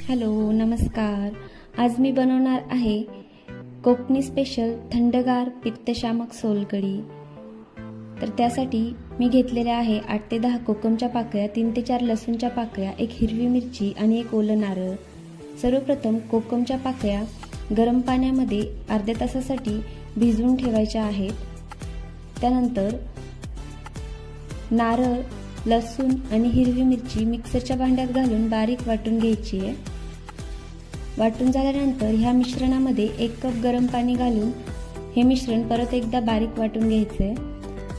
Hello नमस्कार। आज मी बनवणार आहे कोकणी स्पेशल थंडगार पित्तशामक सोलकढी। तर त्यासाठी मी घेतलेल्या आहे 8 ते 10 कोकमच्या पाकळ्या, 3 ते 4 लसूणच्या पाकळ्या, 1 हिरवी मिरची आणि 1 ओलं नारळ। सर्वप्रथम कोकमच्या पाकळ्या गरम पाण्यामध्ये अर्ध्या तासासाठी भिजवून ठेवायच्या आहेत। त्यानंतर नारळ, लसूण आणि हिरवी मिरची मिक्सरच्या भांड्यात घालून बारीक वाटून घ्यायची आहे। वाटून झाल्यानंतर ह्या मिश्रणामध्ये 1 कप गरम पाणी घालून हे मिश्रण परत एकदा बारीक वाटून घ्यायचे।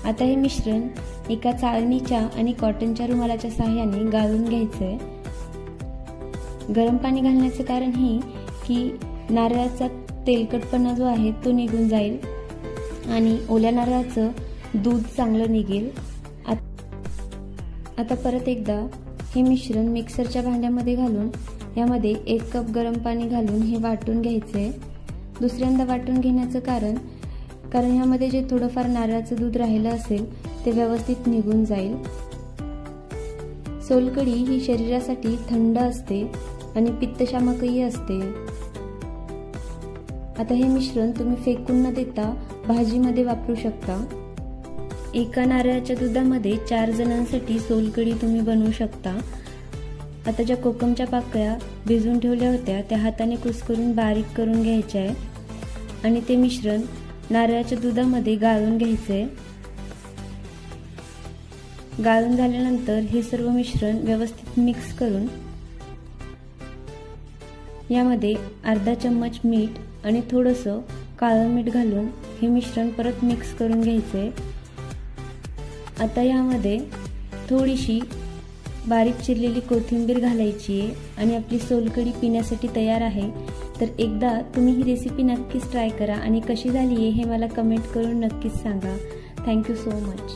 आता हे मिश्रण एका चाळणीच्या आणि कॉटनच्या रुमालाच्या सहाय्याने गाळून घ्यायचे। गरम पाणी घालण्याचे कारण हे की नारळाचा तेलकटपणा जो आहे तो निघून जाईल आणि ओल्या नारळाचं दूध चांगलं निघेल। आता परत एकदा हे मिश्रण मिक्सरच्या भांड्यामध्ये घालून यामध्ये 1 कप गरम पाणी घालून हे वाटून घ्यायचे। दुसऱ्यांदा वाटून घेण्याचं कारण यामध्ये जे थोडंफार नारळाचं दूध राहिलं असेल ते व्यवस्थित निघून जाईल। सोलकढी ही शरीरासाठी थंड असते आणि पित्तशामकही असते। आता हे मिश्रण तुम्ही फेकून न देता भाजीमध्ये वापरू शकता। एका नारळाच्या दुधामध्ये 4 जणांसाठी सोलकढी तुम्ही बनवू शकता। आता ज्या कोकमच्या पाकळ्या भिजवून ठेवल्या होत्या त्या हाताने कुस्करून बारीक करून घ्यायच्या आहे आणि ते मिश्रण नारळाच्या दुधामध्ये गाळून घ्यायचे। गाळून झाल्यानंतर हे सर्व मिश्रण व्यवस्थित मिक्स करून यामध्ये अर्धा चम्मच मीठ आणि थोडंसं काळं मीठ घालून हे मिश्रण परत मिक्स करून घ्यायचे। आता यामध्ये थोडीशी बारीक चिरलेली कोथिंबीर घालायची आहे आणि आपली सोलकढी पिण्यासाठी तयार आहे। तर एकदा तुम्ही ही रेसिपी नक्कीच ट्राय करा आणि कशी झाली आहे हे मला कमेंट करून नक्कीच सांगा। Thank you so much.